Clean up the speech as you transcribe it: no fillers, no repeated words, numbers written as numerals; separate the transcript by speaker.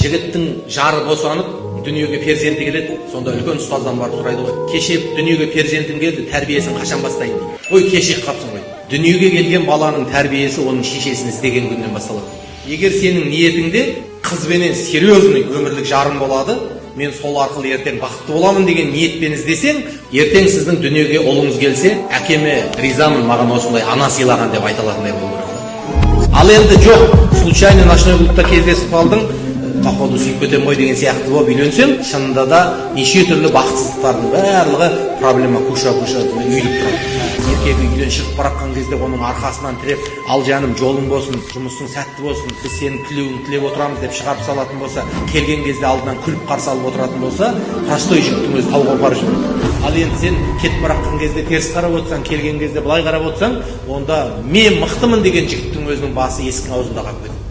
Speaker 1: жігіттің жары босанып дүниеге перзенті келеді, сонда үлкен ұстаздан барып сұрайды ғой, кеше дүниеге перзентім келді, тәрбиесін қашан бастайын дейді. Ой, кешігіп қапсың ғой. Дүниеге келген баланың тәрбиесі оның шешесін іздеген күннен басталады. Егер сенің ниетіңде қызбенен серьезный өмірлік жарым болады, мен сол арқылы ертең бақытты боламын деген ниетпен іздесең, ертең сіздің дүниеге ұлыңыз келсе, әкеме ризамын, маған осындай ана сыйлаған деп айта алатындай болу керек. Ал енді жоқ, случайно ночной клубта кездесіп қалдың, походу сүйіп кетем ғой деген сияқты болып үйленсең, шынында да неше түрлі бақытсыздықтардың барлығы проблема куша үйіліп тұрады. Еркегі үйден шығып баратқан кезде оның арқасынан тіреп, ал жаным жолың болсын, жұмысың сәтті болсын, біз сенің тілеуіңді тілеп отырамыз деп шығарып салатын болса, келген кезде алдынан күліп қарсы алып отыратын болса, простой жігіттің өзі тауға барып жүреді. Ал енді сен кетіп баратқан кезде теріс қарап отырсаң, келген кезде былай қарап отырсаң, онда мен мықтымын деген жігіттің өзінің басы есіктің аузында қалып кетеді.